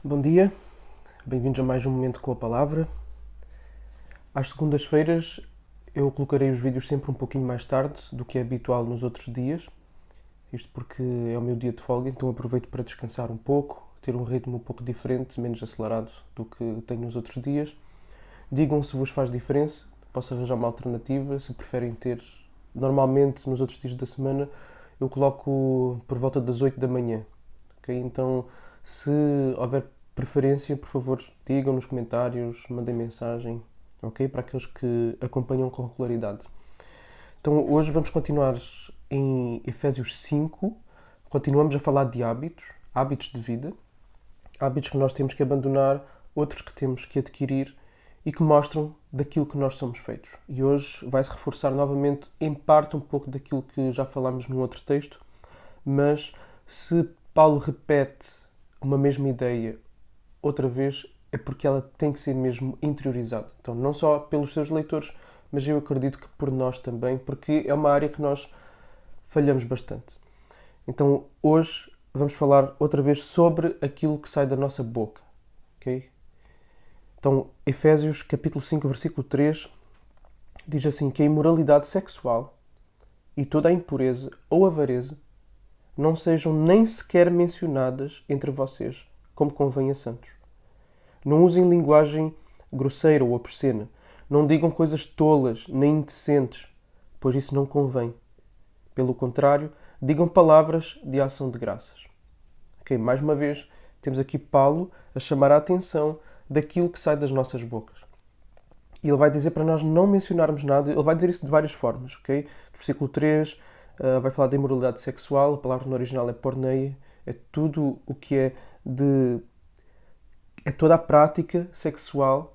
Bom dia, bem-vindos a mais um Momento com a Palavra. Às segundas-feiras eu colocarei os vídeos sempre um pouquinho mais tarde do que é habitual nos outros dias. Isto porque é o meu dia de folga, então aproveito para descansar um pouco, ter um ritmo um pouco diferente, menos acelerado do que tenho nos outros dias. Digam se vos faz diferença, posso arranjar uma alternativa, se preferem ter... Normalmente, nos outros dias da semana, eu coloco por volta das 8 da manhã. Okay? Então, se houver preferência, por favor, digam nos comentários, mandem mensagem, ok? Para aqueles que acompanham com regularidade. Então, hoje vamos continuar em Efésios 5. Continuamos a falar de hábitos de vida, hábitos que nós temos que abandonar, outros que temos que adquirir e que mostram daquilo que nós somos feitos. E hoje vai-se reforçar novamente, em parte, um pouco daquilo que já falámos num outro texto, mas se Paulo repete uma mesma ideia outra vez, é porque ela tem que ser mesmo interiorizada. Então, não só pelos seus leitores, mas eu acredito que por nós também, porque é uma área que nós falhamos bastante. Então, hoje vamos falar outra vez sobre aquilo que sai da nossa boca, ok? Então, Efésios capítulo 5, versículo 3, diz assim que a imoralidade sexual e toda a impureza ou avareza não sejam nem sequer mencionadas entre vocês, como convém a santos. Não usem linguagem grosseira ou obscena. Não digam coisas tolas nem indecentes, pois isso não convém. Pelo contrário, digam palavras de ação de graças. Ok, mais uma vez, temos aqui Paulo a chamar a atenção daquilo que sai das nossas bocas. E ele vai dizer para nós não mencionarmos nada, ele vai dizer isso de várias formas, ok? No versículo 3, vai falar da imoralidade sexual, a palavra no original é porneia, é tudo o que é de... é toda a prática sexual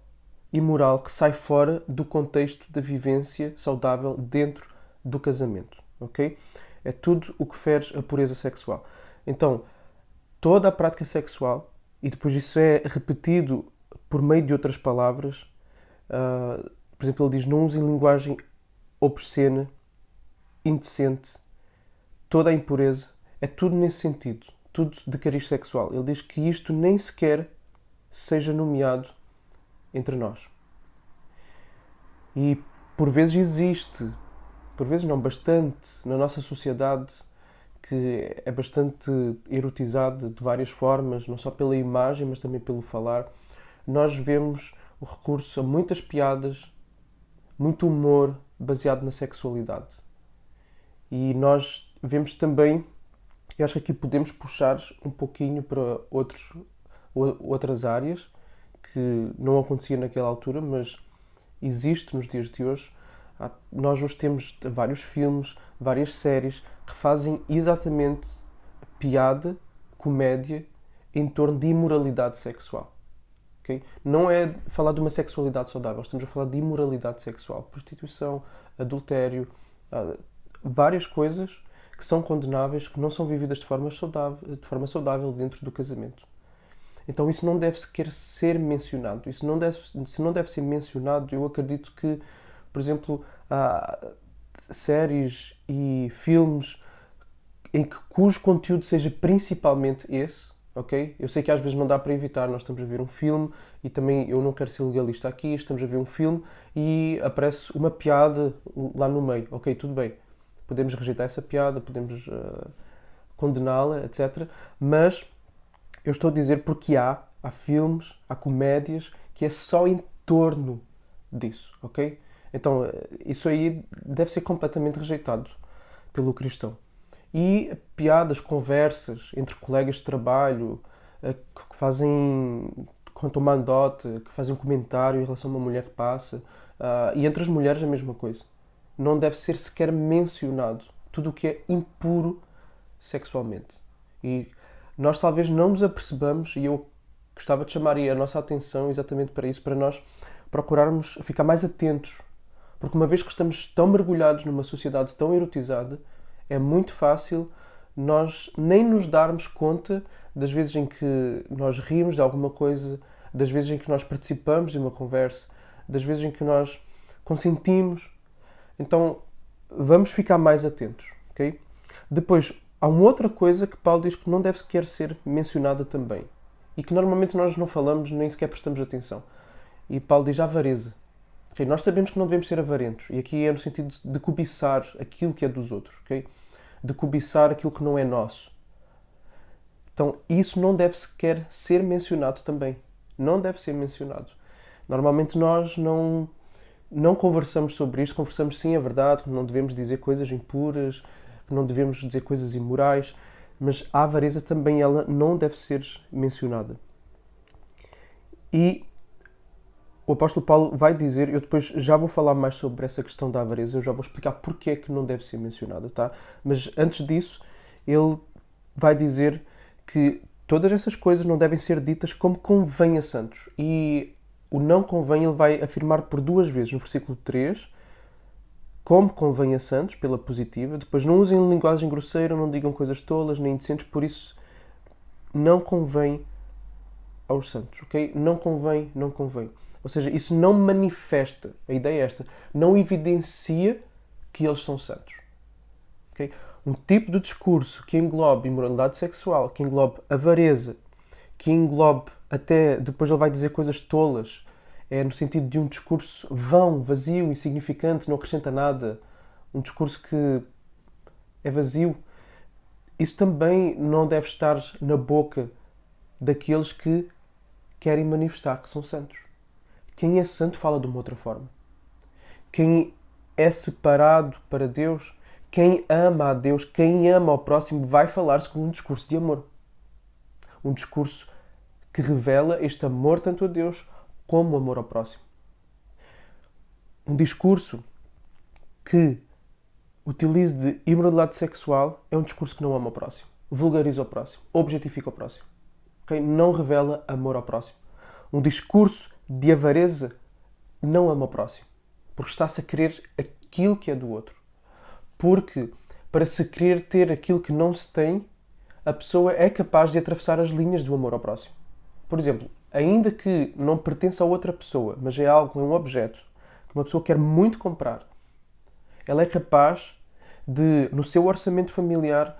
e moral que sai fora do contexto da vivência saudável dentro do casamento, ok? É tudo o que fere a pureza sexual. Então, toda a prática sexual, e depois isso é repetido por meio de outras palavras, por exemplo, ele diz, não usem linguagem obscena, indecente, toda a impureza, é tudo nesse sentido, tudo de cariz sexual. Ele diz que isto nem sequer seja nomeado entre nós. E por vezes existe, por vezes não, bastante, na nossa sociedade, que é bastante erotizado de várias formas, não só pela imagem, mas também pelo falar. Nós vemos o recurso a muitas piadas, muito humor baseado na sexualidade. E nós vemos também, eu acho que aqui podemos puxar um pouquinho para outras áreas que não acontecia naquela altura, mas existe nos dias de hoje. Nós hoje temos vários filmes, várias séries que fazem exatamente piada, comédia em torno de imoralidade sexual. Okay? Não é falar de uma sexualidade saudável, estamos a falar de imoralidade sexual, prostituição, adultério, várias coisas que são condenáveis, que não são vividas de forma saudável dentro do casamento. Então isso não deve sequer ser mencionado. Se não deve ser mencionado, eu acredito que, por exemplo, há séries e filmes cujo conteúdo seja principalmente esse, ok? Eu sei que às vezes não dá para evitar, nós estamos a ver um filme e também eu não quero ser legalista aqui, estamos a ver um filme e aparece uma piada lá no meio, ok, tudo bem. Podemos rejeitar essa piada, podemos condená-la, etc. Mas eu estou a dizer porque há filmes, há comédias que é só em torno disso, ok? Então, isso aí deve ser completamente rejeitado pelo cristão. E piadas, conversas entre colegas de trabalho que fazem, contam uma anedota, que fazem um comentário em relação a uma mulher que passa, e entre as mulheres a mesma coisa. Não deve ser sequer mencionado tudo o que é impuro sexualmente. E nós talvez não nos apercebamos, e eu gostava de chamar a nossa atenção exatamente para isso, para nós procurarmos ficar mais atentos. Porque uma vez que estamos tão mergulhados numa sociedade tão erotizada, é muito fácil nós nem nos darmos conta das vezes em que nós rimos de alguma coisa, das vezes em que nós participamos de uma conversa, das vezes em que nós consentimos. Então, vamos ficar mais atentos, ok? Depois, há uma outra coisa que Paulo diz que não deve sequer ser mencionada também. e que normalmente nós não falamos nem sequer prestamos atenção. E Paulo diz a avareza. Okay? Nós sabemos que não devemos ser avarentos, e aqui é no sentido de cobiçar aquilo que é dos outros, okay? De cobiçar aquilo que não é nosso. Então, isso não deve sequer ser mencionado também. Não deve ser mencionado. Normalmente nós não conversamos sobre isto, conversamos sim, é verdade, que não devemos dizer coisas impuras, que não devemos dizer coisas imorais, mas a avareza também ela não deve ser mencionada. E o apóstolo Paulo vai dizer, eu depois já vou falar mais sobre essa questão da avareza, eu já vou explicar porque é que não deve ser mencionada, tá? Mas antes disso, ele vai dizer que todas essas coisas não devem ser ditas como convém a santos. E o não convém ele vai afirmar por 2 vezes, no versículo 3, como convém a santos, pela positiva. Depois, não usem linguagem grosseira, não digam coisas tolas, nem indecentes, por isso não convém aos santos, ok? Não convém, não convém. Ou seja, isso não manifesta, a ideia é esta, não evidencia que eles são santos. Okay? Um tipo de discurso que englobe imoralidade sexual, que englobe avareza, que englobe até, depois ele vai dizer coisas tolas, é no sentido de um discurso vão, vazio, insignificante, não acrescenta nada, um discurso que é vazio. Isso também não deve estar na boca daqueles que querem manifestar que são santos. Quem é santo fala de uma outra forma. Quem é separado para Deus, quem ama a Deus, quem ama ao próximo, vai falar segundo um discurso de amor. Um discurso que revela este amor tanto a Deus como o amor ao próximo. Um discurso que utilize de imoralidade sexual é um discurso que não ama o próximo, vulgariza o próximo, objetifica o próximo. Okay? Não revela amor ao próximo. Um discurso de avareza não ama o próximo, porque está-se a querer aquilo que é do outro. Porque para se querer ter aquilo que não se tem, a pessoa é capaz de atravessar as linhas do amor ao próximo. Por exemplo, ainda que não pertença a outra pessoa, mas é algo, é um objeto que uma pessoa quer muito comprar, ela é capaz de, no seu orçamento familiar,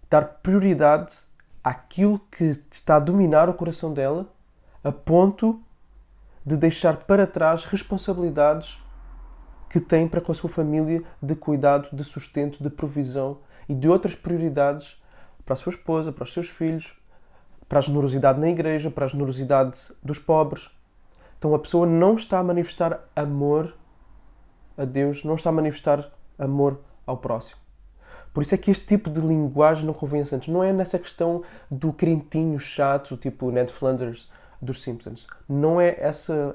dar prioridade àquilo que está a dominar o coração dela, a ponto de deixar para trás responsabilidades que tem para com a sua família de cuidado, de sustento, de provisão e de outras prioridades para a sua esposa, para os seus filhos, para a generosidade na igreja, para a generosidade dos pobres. Então a pessoa não está a manifestar amor a Deus, não está a manifestar amor ao próximo. Por isso é que este tipo de linguagem não convém a santos. Não é nessa questão do crentinho chato, tipo Ned Flanders dos Simpsons. Não é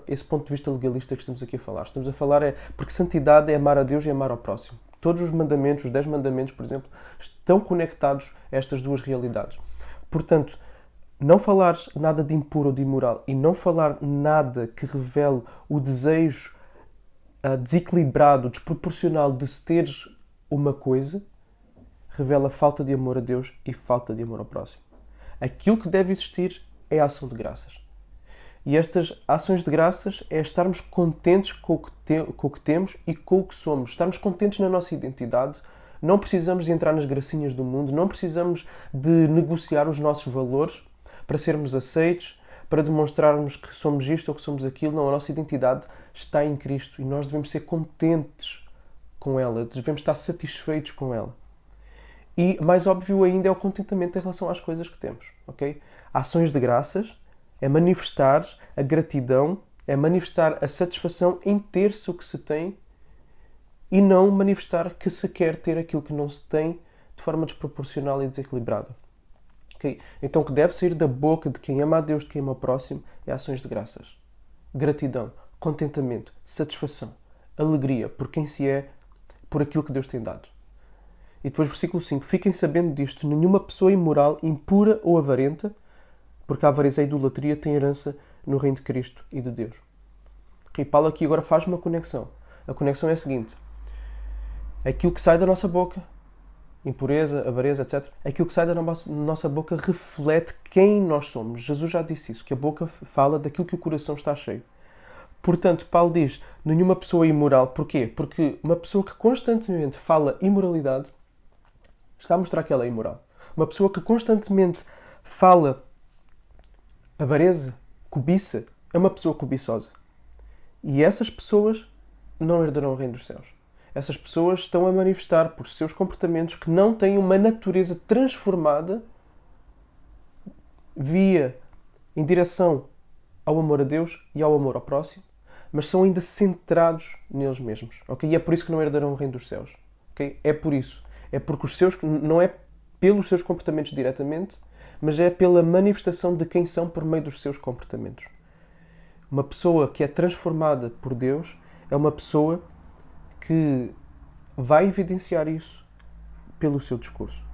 esse ponto de vista legalista que estamos aqui a falar. Estamos a falar porque santidade é amar a Deus e amar ao próximo. Todos os mandamentos, os 10 mandamentos, por exemplo, estão conectados a estas duas realidades. Portanto, não falar nada de impuro ou de imoral e não falar nada que revele o desejo desequilibrado, desproporcional de se ter uma coisa, revela falta de amor a Deus e falta de amor ao próximo. Aquilo que deve existir é a ação de graças. E estas ações de graças é estarmos contentes com o que temos e com o que somos. Estarmos contentes na nossa identidade. Não precisamos de entrar nas gracinhas do mundo. Não precisamos de negociar os nossos valores para sermos aceitos, para demonstrarmos que somos isto ou que somos aquilo. Não, a nossa identidade está em Cristo e nós devemos ser contentes com ela. Devemos estar satisfeitos com ela. E mais óbvio ainda é o contentamento em relação às coisas que temos. Okay? Ações de graças é manifestar a gratidão, é manifestar a satisfação em ter-se o que se tem e não manifestar que se quer ter aquilo que não se tem de forma desproporcional e desequilibrada. Okay? Então o que deve sair da boca de quem ama a Deus, de quem ama o próximo, é ações de graças. Gratidão, contentamento, satisfação, alegria por quem se é, por aquilo que Deus tem dado. E depois versículo 5. Fiquem sabendo disto, nenhuma pessoa imoral, impura ou avarenta, porque a avareza e a idolatria têm herança no reino de Cristo e de Deus. E Paulo aqui agora faz uma conexão. A conexão é a seguinte. Aquilo que sai da nossa boca, impureza, avareza, etc. Aquilo que sai da nossa boca reflete quem nós somos. Jesus já disse isso, que a boca fala daquilo que o coração está cheio. Portanto, Paulo diz, nenhuma pessoa imoral. Porquê? Porque uma pessoa que constantemente fala imoralidade está a mostrar que ela é imoral. Uma pessoa que constantemente fala Avareza, cobiça, é uma pessoa cobiçosa. E essas pessoas não herdarão o reino dos céus. Essas pessoas estão a manifestar por seus comportamentos que não têm uma natureza transformada em direção ao amor a Deus e ao amor ao próximo, mas são ainda centrados neles mesmos. Okay? E é por isso que não herdarão o reino dos céus. Okay? É por isso. É porque não é pelos seus comportamentos diretamente, mas é pela manifestação de quem são por meio dos seus comportamentos. Uma pessoa que é transformada por Deus é uma pessoa que vai evidenciar isso pelo seu discurso.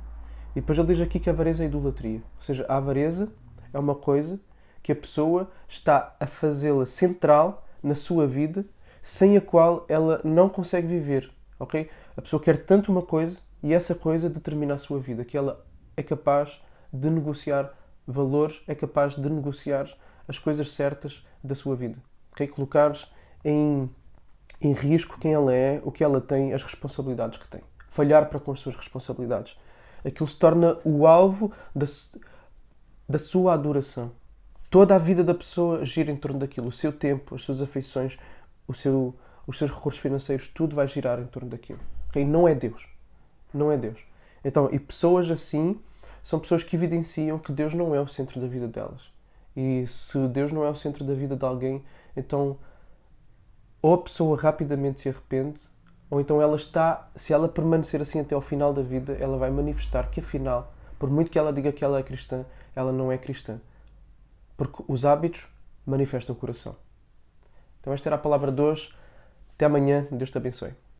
E depois ele diz aqui que a avareza é idolatria. Ou seja, a avareza é uma coisa que a pessoa está a fazê-la central na sua vida, sem a qual ela não consegue viver. Okay? A pessoa quer tanto uma coisa e essa coisa determina a sua vida, que ela é capaz de negociar valores, é capaz de negociar as coisas certas da sua vida. Okay? Colocares em risco quem ela é, o que ela tem, as responsabilidades que tem. Falhar para com as suas responsabilidades. Aquilo se torna o alvo da sua adoração. Toda a vida da pessoa gira em torno daquilo. O seu tempo, as suas afeições, os seus recursos financeiros, tudo vai girar em torno daquilo. Okay? Não é Deus. Não é Deus. Então, e pessoas assim são pessoas que evidenciam que Deus não é o centro da vida delas. E se Deus não é o centro da vida de alguém, então ou a pessoa rapidamente se arrepende, ou então se ela permanecer assim até ao final da vida, ela vai manifestar que afinal, por muito que ela diga que ela é cristã, ela não é cristã. Porque os hábitos manifestam o coração. Então esta era a palavra de hoje. Até amanhã. Deus te abençoe.